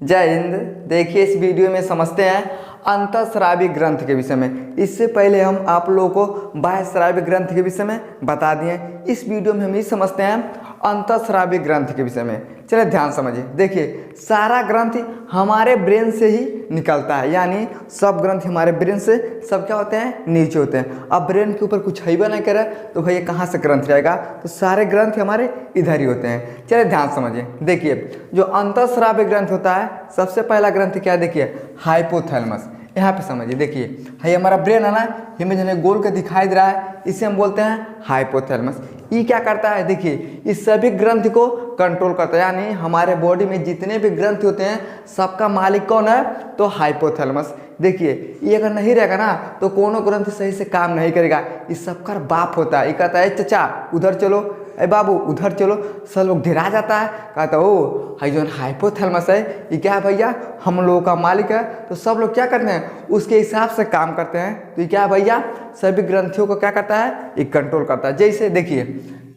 जय हिंद। देखिए इस वीडियो में समझते हैं अंतःस्रावी ग्रंथ के विषय में। इससे पहले हम आप लोगों को बाह्यस्रावी ग्रंथ के विषय में बता दिए। इस वीडियो में हम ये समझते हैं अंतःस्रावी ग्रंथ के विषय में। चलिए ध्यान समझिए। देखिए सारा ग्रंथ हमारे ब्रेन से ही निकलता है, यानी सब ग्रंथ हमारे ब्रेन से सब क्या होते हैं, नीचे होते हैं। अब ब्रेन के ऊपर कुछ है नहीं करे तो भैया कहाँ से ग्रंथ रहेगा, तो सारे ग्रंथ हमारे इधर ही होते हैं। चलिए ध्यान समझिए। देखिए जो अंतःस्रावी ग्रंथ होता है, सबसे पहला ग्रंथ क्या है, देखिए हाइपोथैलेमस। यहाँ पे समझिए, देखिए है हमारा ब्रेन है ना, हमें जो गोल का दिखाई दे रहा है, इसे हम बोलते हैं हाइपोथैलेमस। ये क्या करता है, देखिए इस सभी ग्रंथ को कंट्रोल करता है, यानी हमारे बॉडी में जितने भी ग्रंथ होते हैं सबका मालिक कौन है, तो हाइपोथैलेमस। देखिए ये अगर नहीं रहेगा ना तो कोनो ग्रंथ सही से काम नहीं करेगा। इस सबका बाप होता है। ये कहता है चचा उधर चलो, अरे बाबू उधर चलो, सब लोग डरा जाता है, कहता ओ हाई जो हाइपोथैलेमस है ये क्या है भैया, हम लोगों का मालिक है। तो सब लोग क्या करते हैं, उसके हिसाब से काम करते हैं। तो ये क्या है भैया, सभी ग्रंथियों को क्या करता है, ये कंट्रोल करता है। जैसे देखिए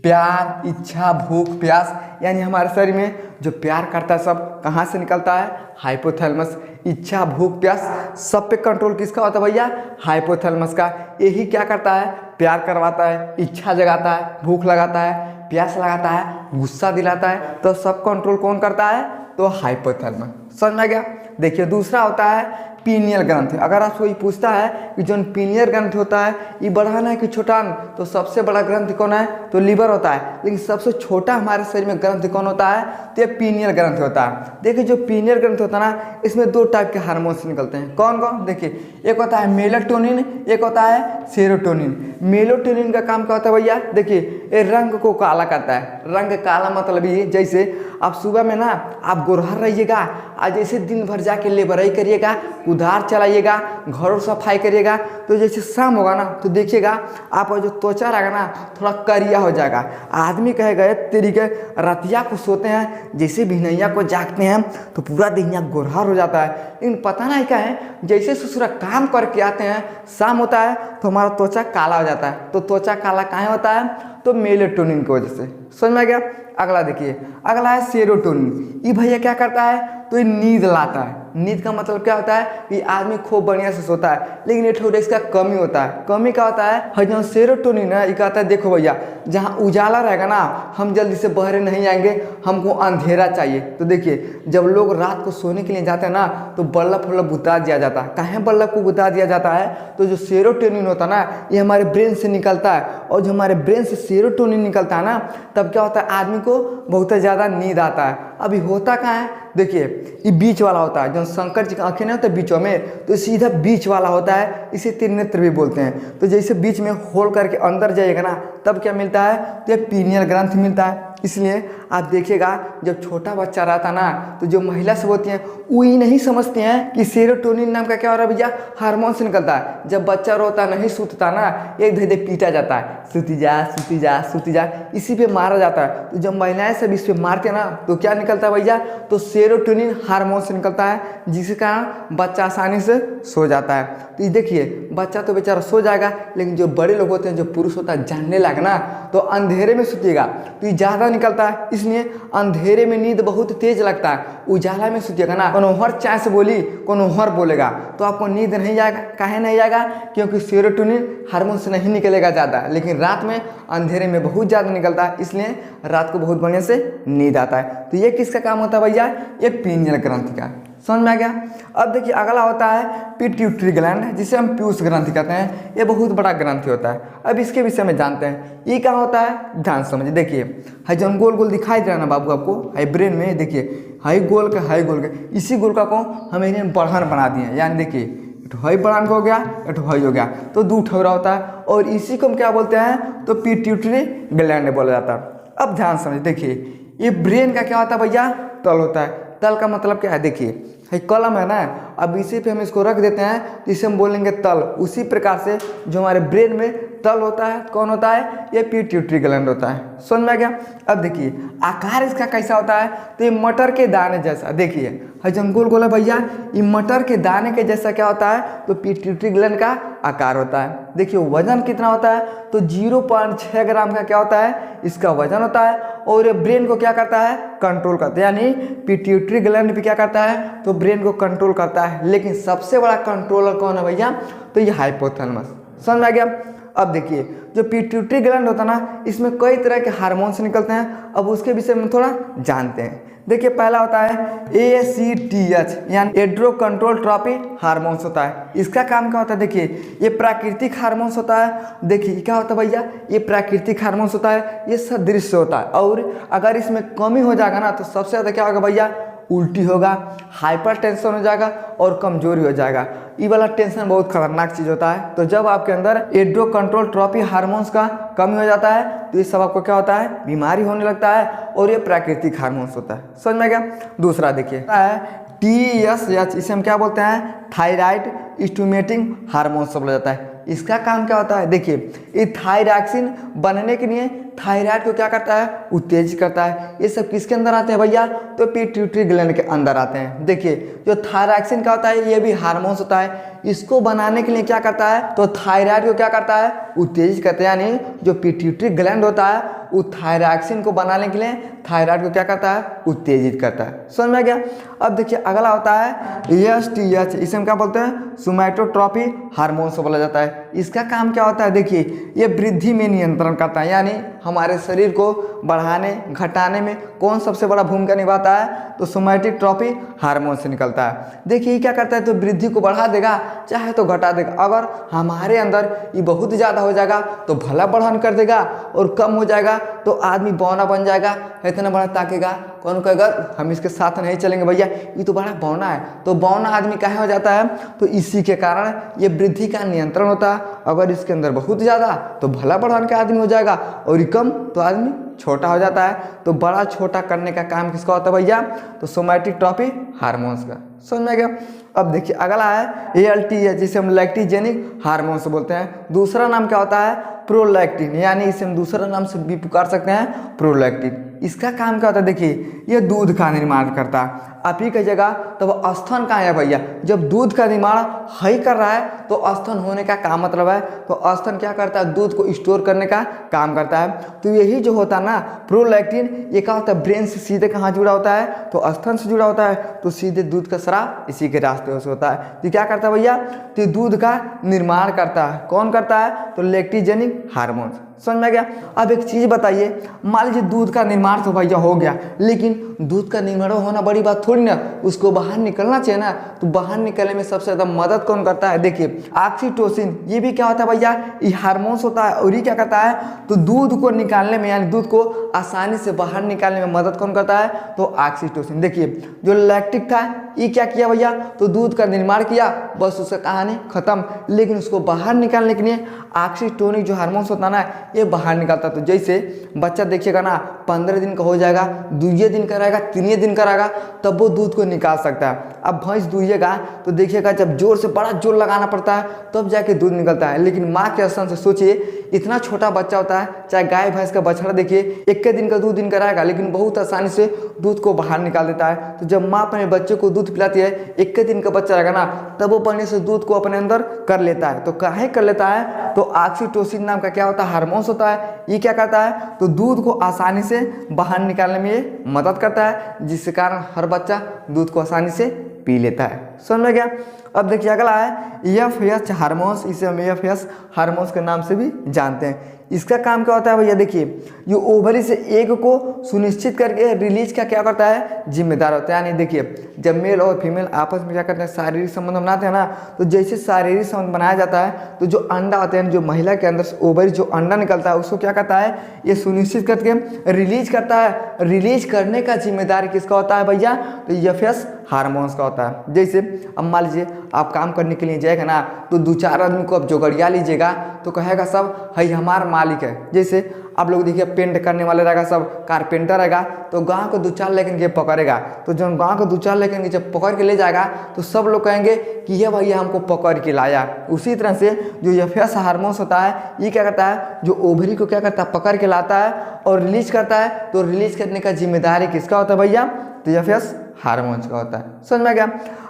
प्यार, इच्छा, भूख, प्यास, यानी हमारे शरीर में जो प्यार करता है सब कहाँ से निकलता है, हाइपोथैलेमस। इच्छा, भूख, प्यास सब पे कंट्रोल किसका होता है भैया, हाइपोथैलेमस का। यही क्या करता है, प्यार करवाता है, इच्छा जगाता है, भूख लगाता है, प्यास लगाता है, गुस्सा दिलाता है। तो सब कंट्रोल कौन करता है, तो हाइपोथैलेमस। समझ में आ गया। देखिए दूसरा होता है पीनियल ग्रंथ। अगर आपसे कोई पूछता है कि जो पीनियल ग्रंथ होता है ये बढ़ाना है कि छुटाना, तो सबसे बड़ा ग्रंथ कौन है, तो लीवर होता है। लेकिन सबसे छोटा हमारे शरीर में ग्रंथ कौन होता है, तो ये पीनियल ग्रंथ होता है। देखिए जो पीनियल ग्रंथ होता है ना, इसमें दो टाइप के हार्मोन्स निकलते हैं। कौन कौन, देखिए एक होता है मेलाटोनिन, एक होता है सेरोटोनिन। मेलाटोनिन का काम क्या होता है भैया, देखिए ये रंग को काला करता है। रंग काला मतलब ये, जैसे आप सुबह में ना आप गोरहर रहिएगा, आज जैसे दिन भर जाके लेबराई करिएगा, उधार चलाइएगा, घरों सफाई करिएगा, तो जैसे शाम होगा ना तो देखिएगा आप जो त्वचा रहेगा ना थोड़ा करिया हो जाएगा। आदमी कहेगा तेरी के रतिया को सोते हैं, जैसे भिनैया को जागते हैं तो पूरा दिन यहाँ गोरहर हो जाता है। लेकिन पता नहीं क्या है, जैसे ससुरा काम करके आते हैं, शाम होता है तो हमारा त्वचा काला हो जाता है। तो त्वचा काला काहे होता है, तो मेलाटोनिन की वजह से। समझ में आ गया। अगला देखिए, अगला है सेरोटोनिन। ये भैया क्या करता है, तो ये नींद लाता है। नींद का मतलब क्या होता है कि आदमी खूब बढ़िया से सोता है, लेकिन ये थोड़ा इसका कमी होता है। कमी क्या होता है, जो सेरोटोनिन है ये कहता है देखो भैया जहाँ उजाला रहेगा ना हम जल्दी से बहरे नहीं आएंगे, हमको अंधेरा चाहिए। तो देखिए जब लोग रात को सोने के लिए जाते हैं ना तो बल्ब फल्ब बुता दिया जाता है। कहाँ बल्ब को बुता दिया जाता है, तो जो सेरोटोनिन होता है ना ये हमारे ब्रेन से निकलता है, और जो हमारे ब्रेन से सेरोटोनिन निकलता है ना तब क्या होता है, आदमी को बहुत ज़्यादा नींद आता है। अभी होता कहाँ है, देखिए ये बीच वाला होता है, जो शंकर जी का आंखें नहीं होता बीचों में, तो सीधा बीच वाला होता है, इसे त्रिनेत्र भी बोलते हैं। तो जैसे बीच में होल करके अंदर जाइएगा ना तब क्या मिलता है, तो ये पीनियल ग्रंथ मिलता है। इसलिए आप देखिएगा जब छोटा बच्चा रहता ना तो जो महिला सब होती हैं वो ही नहीं समझती हैं कि सेरोटोनिन नाम का क्या हो रहा है भैया, हार्मोन से निकलता है। जब बच्चा रोता नहीं सूतता ना, एक धीरे पीटा जाता है, सूती जा सूती जा सूती जा, इसी पे मारा जाता है। तो जब महिलाएं सब इस पे मारते हैं ना तो क्या निकलता है भैया, तो सेरोटोनिन हार्मोन से निकलता है, जिसके कारण बच्चा आसानी से सो जाता है। तो ये देखिए बच्चा तो बेचारा सो जाएगा, लेकिन जो बड़े लोग होते हैं, जो पुरुष होता है, जानने लगे ना तो अंधेरे में सोतिएगा तो ये ज़्यादा निकलता है। इसलिए अंधेरे में नींद बहुत तेज लगता है। उजाला में सोतिएगा ना, कोनो हर चाय से बोली कोनो हर बोलेगा तो आपको नींद नहीं जाएगा। काहे नहीं जाएगा, क्योंकि सेरोटोनिन हार्मोन से नहीं निकलेगा ज़्यादा, लेकिन रात में अंधेरे में बहुत ज़्यादा निकलता है, इसलिए रात को बहुत बढ़िया से नींद आता है। तो ये किसका काम होता है भैया, ये पीनियल ग्रंथि का। समझ में आ गया। अब देखिए अगला होता है पिट्यूटरी ग्लैंड, जिसे हम पीयूष ग्रंथि कहते हैं। ये बहुत बड़ा ग्रंथि होता है। अब इसके विषय में जानते हैं ये क्या होता है, ध्यान समझिए। देखिए है जो गोल गोल दिखाई दे रहा है ना बाबू आपको, है ब्रेन में, देखिए हाई गोल का हाई गोल का, इसी गोल का को हम इन्हें बढ़न बना दिए। यानी देखिए हाई बढ़ान का हो गया, हाई हो गया, तो दो ठौरा होता है, और इसी को हम क्या बोलते हैं, तो पिट्यूटरी ग्लैंड बोला जाता है। अब ध्यान समझिए। देखिए ये ब्रेन का क्या होता है भैया, तल होता है। तल का मतलब क्या है, देखिए है कलम है ना, अब इसी पे हम इसको रख देते हैं तो इसे हम बोलेंगे तल। उसी प्रकार से जो हमारे ब्रेन में तल होता है, कौन होता है, ये पिट्यूटरी ग्लैंड होता है। समझ में आ गया। अब देखिए आकार इसका कैसा होता है, तो ये मटर के दाने जैसा, देखिए जब गोल गोल है भैया, ये मटर के दाने के जैसा क्या होता है, तो पिट्यूटरी ग्लैंड का आकार होता है। देखिए वजन कितना होता है, तो 0.6 ग्राम का क्या होता है, इसका वजन होता है। और ये ब्रेन को क्या करता है, कंट्रोल करता है, यानी पिट्यूटरी ग्लैंड भी क्या करता है, तो ब्रेन को कंट्रोल करता है। लेकिन सबसे बड़ा कंट्रोलर कौन है भैया, तो ये हाइपोथैलेमस। समझ में आ गया। अब देखिए जो पिट्यूटरी ग्लैंड होता है ना, इसमें कई तरह के हार्मोन्स निकलते हैं। अब उसके विषय में थोड़ा जानते हैं। देखिए पहला होता है ACTH, यानी एड्रोकॉन्ट्रोट्रॉपिक हार्मोन्स होता है। इसका काम क्या होता है, देखिए ये प्राकृतिक हार्मोन्स होता है। देखिए क्या होता है भैया, ये प्राकृतिक हार्मोन्स होता है, ये सदृश्य होता है। और अगर इसमें कमी हो जाएगा ना, तो सबसे ज़्यादा क्या होगा भैया, उल्टी होगा, हाइपर टेंशन हो जाएगा और कमजोरी हो जाएगा। ये वाला टेंशन बहुत खतरनाक चीज़ होता है। तो जब आपके अंदर एड्रोकॉन्ट्रोट्रॉपिक हार्मोन्स का कमी हो जाता है, तो ये सब आपको क्या होता है, बीमारी होने लगता है। और ये प्राकृतिक हार्मोन्स होता है। समझ में गया। दूसरा देखिए TSH, इसे हम क्या बोलते हैं, थायराइड स्टिमुलेटिंग हार्मोन्स बोला जाता है। इसका काम क्या होता है, देखिए ये थायरॉक्सिन बनने के लिए थायराइड को क्या करता है, उत्तेजित करता है। ये सब किसके अंदर आते हैं भैया, तो पिट्यूटरी ग्लैंड के अंदर आते हैं। देखिए जो थायरॉक्सिन का होता है, ये भी हार्मोन्स होता है। इसको बनाने के लिए क्या करता है, तो थायराइड को क्या करता है, उत्तेजित करता है। यानी जो पिट्यूटरी ग्लैंड होता है, वो थायरॉक्सिन को बनाने के लिए थायराइड को क्या करता है, उत्तेजित करता है। समझ में आ गया। अब देखिए अगला होता है STH, इसे हम क्या बोलते हैं, सोमैटोट्रोपिक हार्मोन्स बोला जाता है। इसका काम क्या होता है, देखिए ये वृद्धि में नियंत्रण करता है। यानी हमारे शरीर को बढ़ाने घटाने में कौन सबसे बड़ा भूमिका निभाता है, तो सोमैटोट्रोपिक हार्मोन से निकलता है। देखिए ये क्या करता है, तो वृद्धि को बढ़ा देगा, चाहे तो घटा देगा। अगर हमारे अंदर ये बहुत ज़्यादा हो जाएगा तो भला बढ़ान कर देगा, और कम हो जाएगा तो आदमी बौना बन जाएगा, इतना बड़ा ताकेगा। कौन कहेगा हम इसके साथ नहीं चलेंगे भैया, ये तो बड़ा बौना है। तो बौना आदमी काहे हो जाता है, तो इसी के कारण ये वृद्धि का नियंत्रण होता है। अगर इसके अंदर बहुत ज़्यादा तो भला बढ़ान का आदमी हो जाएगा, और कम तो आदमी छोटा हो जाता है। तो बड़ा छोटा करने का काम किसका होता है भैया, तो सोमैटोट्रोपिक हार्मोन्स का। समझ में गया। अब देखिए अगला है ALT, जिसे हम लैक्टोजेनिक हार्मोन्स बोलते हैं। दूसरा नाम क्या होता है, प्रोलैक्टिन, यानी इसे हम दूसरा नाम से भी पुकार सकते हैं, प्रोलैक्टिन। इसका काम क्या होता है, देखिए ये दूध का निर्माण करता है। आप ही की जगह तो वो स्तन कहाँ है भैया, जब दूध का निर्माण ही कर रहा है तो स्तन होने का काम मतलब है, तो स्तन क्या करता है, दूध को स्टोर करने का काम करता है। तो यही जो होता है ना प्रोलैक्टिन, ये क्या होता है, ब्रेन से सीधे कहाँ जुड़ा होता है, तो स्तन से जुड़ा होता है। तो सीधे दूध का स्राव इसी के रास्ते से होता है। तो क्या करता है भैया, तो दूध का निर्माण करता है। कौन करता है, तो लैक्टोजेनिक हार्मोन। समझ में आ गया। अब एक चीज़ बताइए, मान लीजिए दूध का निर्माण तो भैया हो गया, लेकिन दूध का निर्माण होना बड़ी बात थोड़ी ना, उसको बाहर निकलना चाहिए ना। तो बाहर निकलने में सबसे ज़्यादा मदद कौन करता है, देखिए ऑक्सीटोसिन। ये भी क्या होता है भैया, ये हार्मोन्स होता है। और ये क्या करता है, तो दूध को निकालने में, यानी दूध को आसानी से बाहर निकालने में मदद कौन करता है, तो ऑक्सीटोसिन। देखिए जो लैक्टिक था, ये क्या किया भैया, तो दूध का निर्माण किया, बस उसका कहानी खत्म। लेकिन उसको बाहर निकालने के लिए ऑक्सीटोनिक जो हार्मोन्स होता है ना, ये बाहर निकालता। तो जैसे बच्चा देखिएगा ना, 15 दिन का हो जाएगा, 2 दिन का रहेगा, 3 दिन का रहेगा, तब वो दूध को निकाल सकता है। अब भैंस दूहिएगा तो देखिएगा जब जोर से बड़ा जोर लगाना पड़ता है तब जाके दूध निकलता है। लेकिन माँ के स्तन से सोचिए, इतना छोटा बच्चा होता है, चाहे गाय भैंस का बछड़ा देखिए, 1 दिन का 2 दिन का रहेगा, लेकिन बहुत आसानी से दूध को बाहर निकाल देता है। तो जब माँ अपने बच्चे को दूध पिलाती है, 1 दिन का बच्चा रहेगा ना, तब वो पानी से दूध को अपने अंदर कर लेता है। तो काहे कर लेता है, तो ऑक्सीटोसिन नाम का क्या होता है, हार्मोन्स होता है। ये क्या करता है, तो दूध को आसानी से बाहर निकालने में ये मदद करता है, जिसके कारण हर बच्चा दूध को आसानी से पी लेता है। समझ में गया। अब देखिए अगला है FS हार्मोन्स, इसे हम FS हार्मोन्स के नाम से भी जानते हैं। इसका काम क्या होता है भैया, देखिए ये ओवरी से एग को सुनिश्चित करके रिलीज का क्या करता है, जिम्मेदार होता है। यानी देखिए जब मेल और फीमेल आपस में क्या करते हैं, शारीरिक संबंध बनाते हैं ना, तो जैसे शारीरिक संबंध बनाया जाता है, तो जो अंडा होते हैं, जो महिला के अंदर से ओवरी जो अंडा निकलता है, उसको क्या करता है, ये सुनिश्चित करके रिलीज करता है। रिलीज करने का जिम्मेदार किसका होता है भैया, तो FS हार्मोन्स का होता है। जैसे अब मान लीजिए आप काम करने के लिए जाएगा ना, तो 2-4 आदमी को आप जोगड़िया लीजिएगा, तो कहेगा सब, हई हमार मालिक है। जैसे आप लोग देखिए पेंट करने वाले रहेगा, सब कारपेंटर रहेगा, तो गांव को 2-4 लेकिन के पकड़ेगा, तो जब गांव को 2-4 लेकिन जब पकड़ के ले जाएगा तो सब लोग कहेंगे कि ये भैया हमको पकड़ के लाया। उसी तरह से जो एफएस हार्मोन्स होता है ये क्या करता है, जो ओवरी को क्या करता है, पकड़ के लाता है और रिलीज करता है। तो रिलीज करने का जिम्मेदारी किसका होता है भैया, तो एफएस हार्मोन्स का होता है। समझ में गया।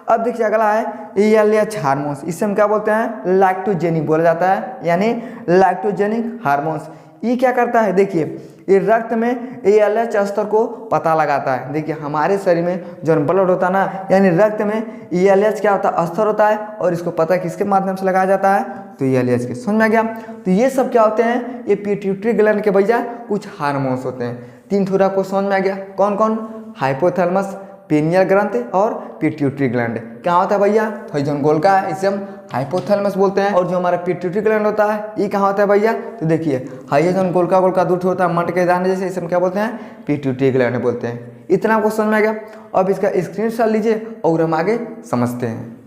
अब देखिए अगला है एएलएच हार्मोन्स। इसे हम क्या बोलते हैं, लैक्टोजेनिक बोला जाता है, यानी लैक्टोजेनिक हार्मोन्स। ये क्या करता है, देखिए ये रक्त में एएलएच स्तर को पता लगाता है। देखिए हमारे शरीर में जो ब्लड होता है ना, यानी रक्त में एएलएच क्या होता है, स्तर होता है, और इसको पता किसके माध्यम से लगाया जाता है, तो एएलएच के। समझ में आ गया। तो ये सब क्या होते हैं, ये पिट्यूटरी ग्लैंड के भैया कुछ हार्मोन्स होते हैं। 3 थोड़ा को समझ में आ गया, कौन कौन, हाइपोथैलेमस, पीनियल ग्रंथि और पिट्यूटरी ग्लैंड। क्या होता है भैया, हॉरिजॉन्टल गोल का है, इसे हम हाइपोथैलेमस बोलते हैं। और जो हमारा पिट्यूटरी ग्लैंड होता है ये कहाँ होता है भैया, तो देखिए हाइजन गोल का दूध होता है मट के दाने जैसे, इसे हम क्या बोलते हैं, पिट्यूटरी ग्लैंड बोलते हैं। इतना आपको समझ में आ गया। अब इसका स्क्रीनशॉट लीजिए और हम आगे समझते हैं।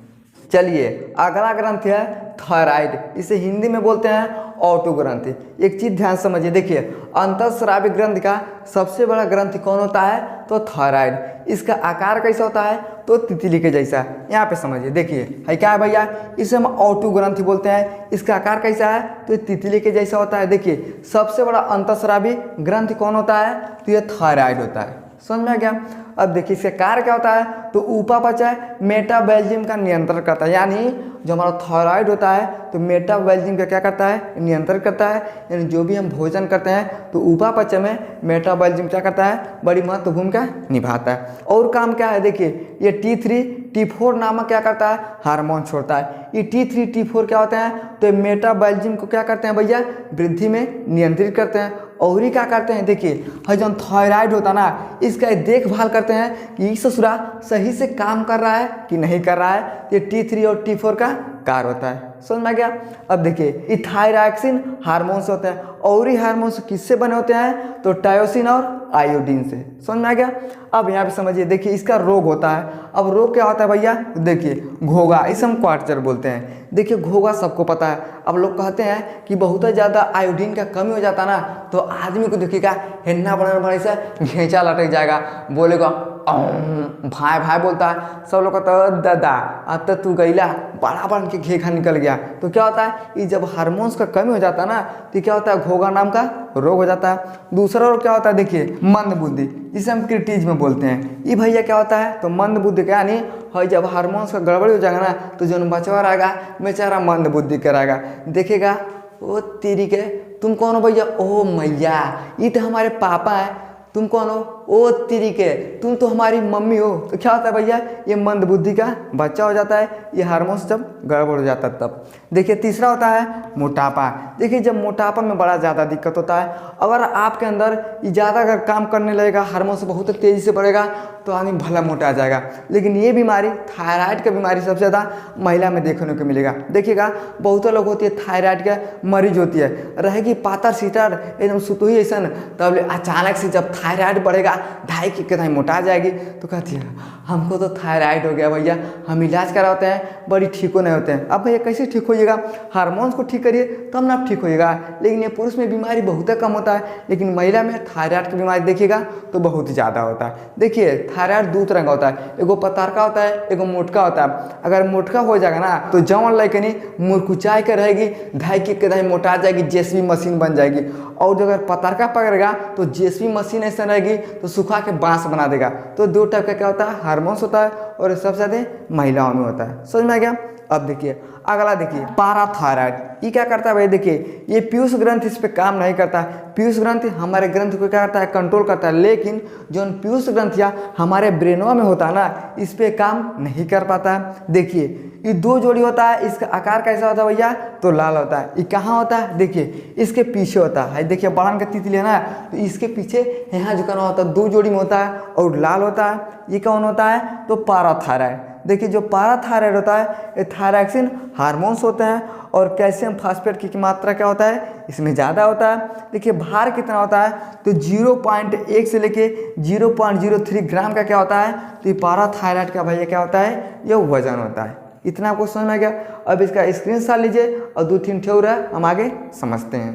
चलिए अगला ग्रंथि है थायराइड, इसे हिंदी में बोलते हैं ऑटो ग्रंथि। एक चीज ध्यान समझिए, देखिए अंतःस्रावी ग्रंथि का सबसे बड़ा ग्रंथि कौन होता है, तो थायराइड। इसका आकार कैसा होता है, तो तितली के जैसा। यहाँ पे समझिए, देखिए है क्या है भैया, इसे हम ऑटो ग्रंथि बोलते हैं। इसका आकार कैसा है, तो तितली के जैसा होता है। देखिए सबसे बड़ा अंतःस्रावी ग्रंथि कौन होता है, तो ये थायराइड होता है। समझ में आ गया। अब देखिए इसका कार्य क्या होता है, तो उपापचय मेटाबॉलिज्म का नियंत्रण करता है। यानी जो हमारा थायराइड होता है तो मेटाबॉलिज्म का क्या करता है, नियंत्रण करता है। यानी जो भी हम भोजन करते हैं तो उपापचय में मेटाबॉलिज्म क्या करता है, बड़ी महत्वपूर्ण भूमिका निभाता है। और काम क्या है, देखिए ये T3 T4 नामक क्या करता है, हार्मोन छोड़ता है। ये T3 T4 क्या होते हैं, तो मेटाबॉलिज्म को क्या करते हैं भैया, वृद्धि में नियंत्रित करते हैं। और ही क्या करते हैं, देखिए जो थायराइड होता है ना, इसका देखभाल करते हैं कि ससुरा सही से काम कर रहा है कि नहीं कर रहा है। ये T3 और T4 का कार्य होता है। समझ में आ गया। अब देखिए ये थायरॉक्सिन हार्मोन्स होते हैं। और ये हार्मोन्स किससे बने होते हैं, तो टायोसिन और आयोडीन से। समझ में आ गया। अब यहाँ पे समझिए, देखिए इसका रोग होता है। अब रोग क्या होता है भैया, देखिए घोगा, इसे हम क्वार्टर बोलते हैं। देखिए घोगा सबको पता है। अब लोग कहते हैं कि बहुत ज़्यादा आयोडीन का कमी हो जाता है ना, तो आदमी को देखिएगा हिन्ना बना बड़े से घेंचा लटक जाएगा, बोलेगा भाई भाई बोलता है। सब लोग कहता है दादा अब तक तू गईला, बड़ा बन के घेखा निकल गया। तो क्या होता है, ये जब हार्मोन्स का कमी हो जाता है ना, तो क्या होता है, घोगा नाम का रोग हो जाता है। दूसरा रोग क्या होता है, देखिए मंद बुद्धि, जिसे हम क्रिटीज में बोलते हैं। ये भैया क्या होता है, तो मंद बुद्धि का यानी जब हार्मोन्स का गड़बड़ी हो जाएगा ना, तो जो बचवा रहेगा बेचारा मंद बुद्धि कराएगा। देखेगा ओ तेरी के, तुम कौन हो भैया, ओ मैया ये तो हमारे पापा है। तुम कौन हो, ओ तेरी के, तुम तो हमारी मम्मी हो। तो क्या होता है भैया, ये मंद बुद्धि का बच्चा हो जाता है, ये हार्मोन्स जब गड़बड़ हो जाता है तब। देखिए तीसरा होता है मोटापा। देखिए जब मोटापा में बड़ा ज़्यादा दिक्कत होता है, अगर आपके अंदर ये ज़्यादा अगर काम करने लगेगा, हार्मोन्स बहुत तेज़ी से बढ़ेगा, तो आदमी भला मोटा जाएगा। लेकिन ये बीमारी, थायराइड की बीमारी सबसे ज़्यादा महिला में देखने को मिलेगा। देखिएगा बहुत लोग होती है थायराइड के मरीज होती है, रहेगी पातर सीतर एकदम सुतुही ऐसा, तब अचानक से जब थायराइड बढ़ेगा 2.5 किलो मोटा जाएगी, तो कहती है हमको तो थायराइड हो गया भैया, हम इलाज कराते हैं, बड़ी ठीक नहीं होते हैं। अब भैया कैसे ठीक होइएगा, हार्मोन्स को ठीक करिए तब ना आप ठीक होइएगा। लेकिन ये पुरुष में बीमारी बहुत कम होता है, लेकिन महिला में थायराइड की बीमारी देखिएगा तो बहुत ज़्यादा होता है। देखिए थायराइड 2 तरह का होता है, एगो पतारका होता है, एगो मोटका होता है। अगर मोटका हो जाएगा ना, तो जवन लड़कनी मुरकुचाई के रहेगी, 2.5 किलो मोटा जाएगी, जेसीबी मशीन बन जाएगी। और जो अगर पतारका पकड़ेगा तो जेसीबी मशीन ऐसा रहेगी तो सुखा के बांस बना देगा। तो 2 टाइप का क्या होता है, हार्मोन्स होता है, और सबसे ज़्यादा महिलाओं में होता है। समझ में आ गया। अब देखिए अगला, देखिए पाराथायराइड। ये क्या करता है भाई, देखिए ये पीयूष ग्रंथि इस पे काम नहीं करता है। पीयूष ग्रंथि हमारे ग्रंथि को क्या करता है, कंट्रोल करता है। लेकिन जो पीयूष ग्रंथियाँ हमारे ब्रेनों में होता है ना, इस पे काम नहीं कर पाता है। देखिए ये 2 जोड़ी होता है, इसका आकार कैसा होता है भैया, तो लाल होता है। ये कहाँ होता है, देखिए इसके पीछे होता है। देखिए बाण का तितली है ना, तो इसके पीछे यहाँ झुकाना होता है, 2 जोड़ी में होता है और लाल होता है। ये कौन होता है, तो पाराथायराइड। देखिए जो पाराथायराइड होता है, ये थायरॉक्सिन हार्मोन्स होते हैं, और कैल्शियम फास्फेट की मात्रा क्या होता है, इसमें ज़्यादा होता है। देखिए भार कितना होता है, तो 0.1 से लेके 0.03 ग्राम का क्या होता है, तो ये पाराथायराइड का भैया क्या होता है, ये वजन होता है। इतना आपको समझ में आ गया। अब इसका स्क्रीनशॉट लीजिए और 2-3 ठे और हम आगे समझते हैं।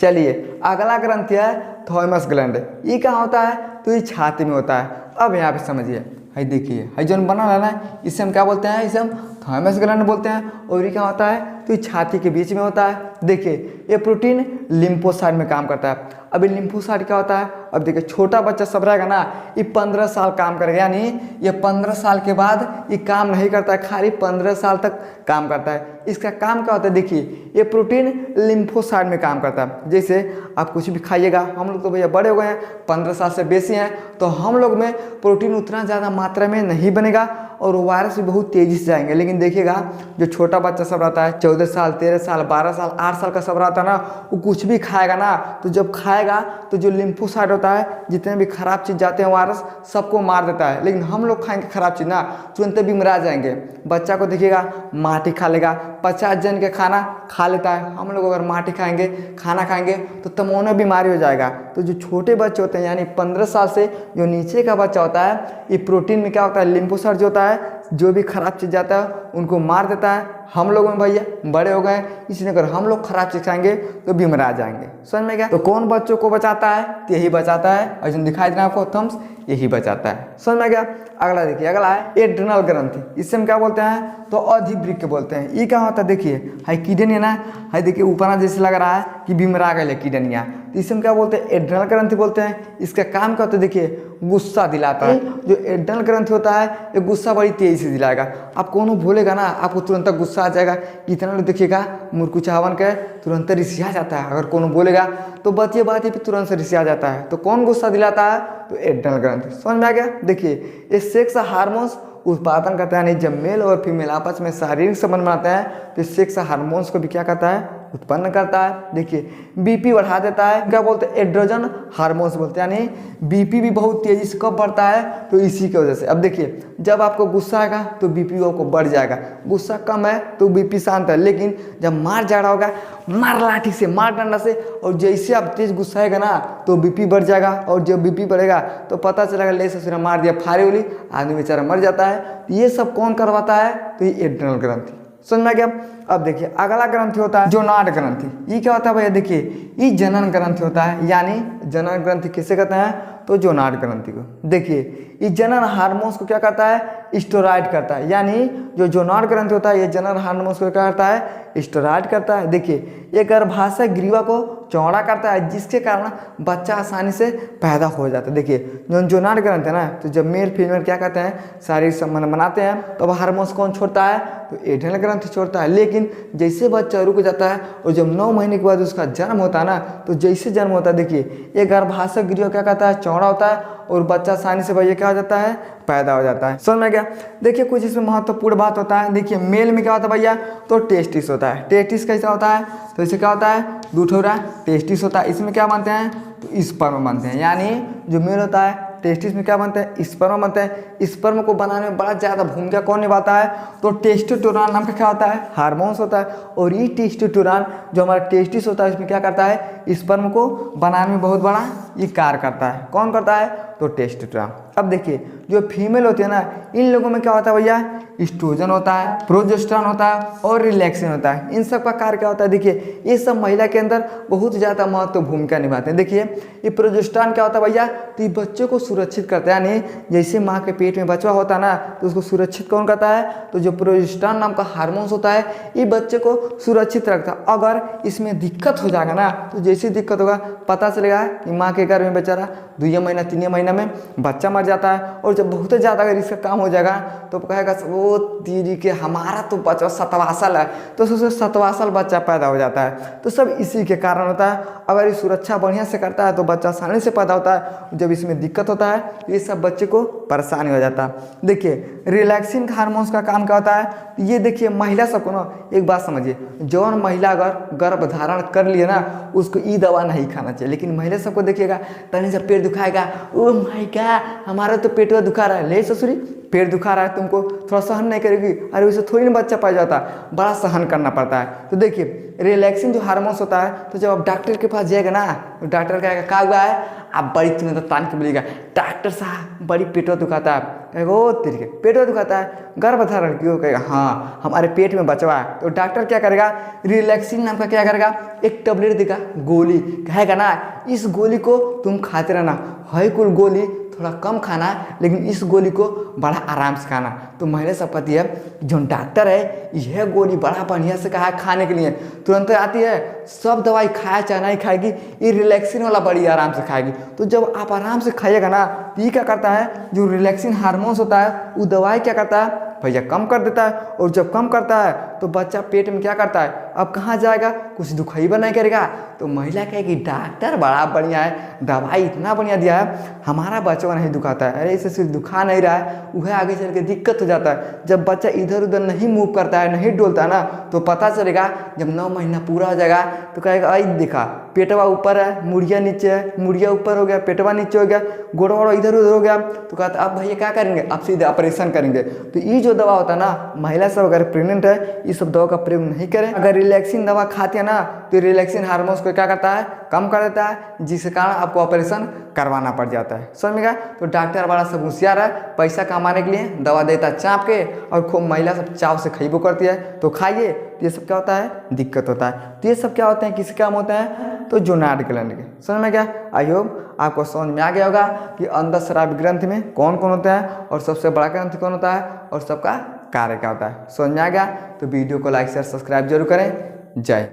चलिए अगला ग्रंथि है थाइमस ग्लैंड। ये कहाँ होता है? तो ये छाती में होता है। अब यहाँ पे समझिए, है देखिए है जो बना है ना, इसे हम क्या बोलते हैं? इसे हम थाइमस ग्लैंड बोलते हैं। और ये क्या होता है? तो ये छाती के बीच में होता है। देखिए ये प्रोटीन लिम्फोसाइट में काम करता है। अब ये लिम्फोसाइट क्या होता है? अब देखिए छोटा बच्चा सब रहेगा ना, ये 15 साल काम करेगा, यानी ये 15 साल के बाद ये काम नहीं करता है, खाली 15 साल तक काम करता है। इसका काम क्या होता है? देखिए ये प्रोटीन लिम्फोसाइट में काम करता है। जैसे आप कुछ भी खाइएगा, हम लोग तो भैया बड़े हो गए हैं, 15 साल से बेसी हैं, तो हम लोग में प्रोटीन उतना ज़्यादा मात्रा में नहीं बनेगा और वायरस भी बहुत तेज़ी से जाएंगे। लेकिन देखिएगा जो छोटा बच्चा सब रहता है, 14 साल 13 साल 12 साल 8 साल का सब रहता है ना, वो कुछ भी खाएगा ना, तो जब खाएगा तो जो लिम्फोसाइट होता है, जितने भी खराब चीज़ जाते हैं वायरस सबको मार देता है। लेकिन हम लोग खाएंगे खराब चीज़ ना, तुरंत बीमार जाएंगे। बच्चा को देखिएगा माटी खा लेगा, 50 जन के खाना खा लेता है। हम लोग अगर माटी खाएंगे, खाना खाएंगे तो तमोना बीमारी हो जाएगा। तो जो छोटे बच्चे होते हैं, यानी 15 साल से जो नीचे का बच्चा होता है, ये प्रोटीन में क्या होता है? लिम्फोसाइट जो होता है, जो भी खराब चीज़ जाता है उनको मार देता है। हम लोग में भैया बड़े हो गए, इसलिए अगर हम लोग खराब चीज़ खाएंगे तो बीमार आ जाएंगे। समझ में गया? तो कौन बच्चों को बचाता है? तो यही बचाता है, और जो दिखाई दे रहा है आपको थम्स, यही बचाता है। समझ में गया? अगला देखिए, अगला है एड्रिनल ग्रंथि। इससे हम क्या बोलते हैं? तो अधिवृक्क बोलते हैं। ये क्या होता है? देखिए है किडनी है ना, है देखिए ऊपर जैसे लग रहा है कि बीमार आ गए किडनियाँ, तो इसे हम क्या बोलते हैं? एड्रिनल ग्रंथि बोलते हैं। इसका काम क्या होता है? देखिए गुस्सा दिलाता है। जो एड्रिनल ग्रंथि होता है, ये गुस्सा बड़ी तेजी से दिलाएगा। आप कोनो बोलेगा ना, आपको तुरंत गुस्सा आ जाएगा। इतना लोग देखिएगा मुरकुचावन के तुरंत रिसिया जाता है। अगर कोनो बोलेगा तो बात पे तुरंत से रिसिया जाता है। तो कौन गुस्सा दिलाता है? तो एड्रिनल ग्रंथि। समझ में आ गया? देखिए ये सेक्स हार्मोन्स उत्पादन करता है, यानी जब मेल और फीमेल आपस में शारीरिक संबंध बनाते हैं तो सेक्स हार्मोन्स को भी क्या करता है? उत्पन्न करता है। देखिए बीपी बढ़ा देता है, क्या बोलते हैं? एड्रोजन हार्मोन्स बोलते हैं। यानी बीपी भी बहुत तेजी से कब बढ़ता है? तो इसी की वजह से। अब देखिए जब आपको गुस्सा आएगा तो बीपी आपको बढ़ जाएगा, गुस्सा कम है तो बीपी शांत है। लेकिन जब मार जा रहा होगा, मार लाठी से, मार डंडा से, और जैसे आप तेज गुस्साएगा ना तो बीपी बढ़ जाएगा। और जब बीपी बढ़ेगा तो पता चलेगा ले ससुरा मार दिया, फारे वाली, आदमी बेचारा मर जाता है। तो ये सब कौन करवाता है? तो ये एड्रिनल ग्रंथि। समझ में गया? अब देखिए अगला ग्रंथि होता है जोनाड ग्रंथि। ये क्या होता है भैया? देखिए ये जनन ग्रंथि होता है, यानी जनन ग्रंथि किसे कहते हैं? तो जोनाड ग्रंथि को। देखिए ये जनन हार्मोन्स को क्या करता है? स्टेरॉइड करता है। यानी जो जोनाड ग्रंथि होता है, ये जनन हार्मोन्स को क्या करता है? स्टेरॉइड करता है। देखिए ये गर्भाशय ग्रीवा को चौड़ा करता है, जिसके कारण बच्चा आसानी से पैदा हो जाता है। देखिए जो जोनाड ग्रंथि है ना, तो जब मेल फीमेल क्या कहते हैं? शारीरिक संबंध बनाते हैं, तो हार्मोन्स कौन छोड़ता है? तो एड्रिनल ग्रंथि छोड़ता है। लेकिन जैसे बच्चा रुक जाता है और जब 9 महीने के बाद उसका जन्म होता है ना, तो जैसे जन्म होता है देखिए ये गर्भाशय ग्रीवा क्या कहता है? चौड़ा होता है, और बच्चा आसानी से भैया क्या हो जाता है? पैदा हो जाता है। समझ में गया? देखिए कुछ इसमें महत्वपूर्ण बात होता है। देखिए मेल में क्या होता है भैया? तो टेस्टिस होता है। टेस्टिस कैसा होता है? तो इसे क्या होता है? दूठौरा टेस्टिस होता है। इसमें क्या बनते हैं? तो स्पर्म बनते हैं। यानी जो मेल होता है टेस्टिस में क्या बनता है? स्पर्म बनता है। स्पर्म को बनाने में बड़ा ज़्यादा भूमिका कौन निभाता है? तो टेस्टोस्टेरोन नाम का क्या होता है? हार्मोन्स होता है। और ये टेस्टोस्टेरोन जो हमारा टेस्टिस होता है, इसमें क्या करता है? स्पर्म को बनाने में बहुत बड़ा ये कार्य करता है। कौन करता है? तो टेस्टोस्टेरोन। अब देखिए जो फीमेल होती है ना, इन लोगों में क्या होता है भैया? एस्ट्रोजन होता है, प्रोजेस्टेरोन होता है और रिलैक्सिन होता है। इन सब का कार्य क्या होता है? देखिए ये सब महिला के अंदर बहुत ज़्यादा महत्वपूर्ण भूमिका निभाते हैं। देखिए ये प्रोजेस्टेरोन क्या होता है भैया? तो ये बच्चे को सुरक्षित करता है। यानी जैसे माँ के पेट में बच्चा होता है ना, तो उसको सुरक्षित कौन करता है? तो जो प्रोजेस्टेरोन नाम का हार्मोन्स होता है, ये बच्चे को सुरक्षित रखता है। अगर इसमें दिक्कत हो जाएगा ना, तो जैसे दिक्कत होगा पता चलेगा कि माँ के गर्भ में बेचारा 2 महीना 3 महीना में बच्चा मर जाता है। और जब बहुत ज़्यादा अगर इसका काम हो जाएगा तो कहेगा वो दीदी के हमारा तो बच्चा 7वां साल है, तो उससे 7वां साल बच्चा पैदा हो जाता है। तो सब इसी के कारण होता है। अगर ये सुरक्षा बढ़िया से करता है तो बच्चा आसानी से पैदा होता है। जब इसमें दिक्कत होता है तो ये सब बच्चे को परेशानी हो जाता है। देखिए रिलैक्सिन हार्मोन्स का काम क्या होता है? ये देखिए महिला सबको ना एक बात समझिए, जौन महिला अगर गर्भ धारण कर लिए ना, उसको ये दवा नहीं खाना चाहिए। लेकिन महिला सबको देखिएगा तनी जब पेट दुखाएगा, ओ माय गॉड हमारा तो पेट दुखा रहा है, ले ससुरी पेट दुखा रहा है, तुमको थोड़ा सहन नहीं करेगी, अरे उसे थोड़ी ना बच्चा पाया जाता है, बड़ा सहन करना पड़ता है। तो देखिए रिलैक्सिन जो हार्मोन्स होता है, तो जब आप डॉक्टर के पास जाएगा ना, डॉक्टर कहेगा क्या हुआ है, आप बड़ी तुरंत तान के बोलिएगा डॉक्टर साहब बड़ी पेटवा दुखाता है। कहेगा ओ तेरे के पेटवा दुखाता है, गर्भधारण क्यों? कहेगा हाँ हमारे पेट में बचवा है। तो डॉक्टर क्या करेगा, रिलैक्सिन नाम का क्या करेगा, एक टैबलेट देगा, गोली, कहेगा ना इस गोली को तुम खाते रहना, है कुल गोली थोड़ा कम खाना लेकिन इस गोली को बड़ा आराम से खाना। तो महिला सब कहती है जो डॉक्टर है यह गोली बड़ा बढ़िया से कहा है खाने के लिए, तुरंत आती है सब दवाई खाए चाहे नहीं खाएगी, ये रिलैक्सिन वाला बड़ी आराम से खाएगी। तो जब आप आराम से खाइएगा ना तो ये क्या करता है, जो रिलैक्सिन हार्मोन्स होता है वो दवाई क्या करता है भैया कम कर देता है। और जब कम करता है तो बच्चा पेट में क्या करता है, अब कहाँ जाएगा, कुछ दुखाइबा नहीं करेगा। तो महिला कहेगी डॉक्टर बड़ा बढ़िया है, दवाई इतना बढ़िया दिया है, हमारा बच्चा नहीं दुखाता है। अरे इसे सिर्फ दुखा नहीं रहा है, वह आगे चल के दिक्कत हो जाता है। जब बच्चा इधर उधर नहीं मूव करता है, नहीं डोलता है ना, तो पता चलेगा जब 9 महीना पूरा हो जाएगा तो कहेगा आई दिखा पेटवा ऊपर है, मुड़िया नीचे है, मुड़िया ऊपर हो गया, पेटवा नीचे हो गया, गोड़ वोड़ इधर उधर हो गया। तो कहता अब भैया क्या करेंगे, अब सीधे ऑपरेशन करेंगे। तो ये जो दवा होता है ना, महिला सब अगर प्रेग्नेंट है ये सब दवा का प्रयोग नहीं करें। अगर रिलैक्सिन दवा खाते हैं ना तो रिलैक्सिन हार्मोन्स को क्या करता है, कम कर देता है, जिसके कारण आपको ऑपरेशन करवाना पड़ जाता है। समझ में गया। तो डॉक्टर वाला सब होशियार है, पैसा कमाने के लिए दवा देता है चाँप के, और खूब महिला सब चाव से खइबो करती है। तो खाइए, तो ये सब क्या होता है, दिक्कत होता है। तो ये सब क्या होते हैं, किसके काम होते हैं, तो जोनार्ड ग्लैंड के। समझ में गया। आई होप आपको समझ में आ गया होगा कि अंतःस्रावी ग्रंथि में कौन कौन होता है और सबसे बड़ा ग्रंथि कौन होता है और सबका कार्य क्या होता है। समझ में आ गया तो वीडियो को लाइक शेयर सब्सक्राइब जरूर करें। जय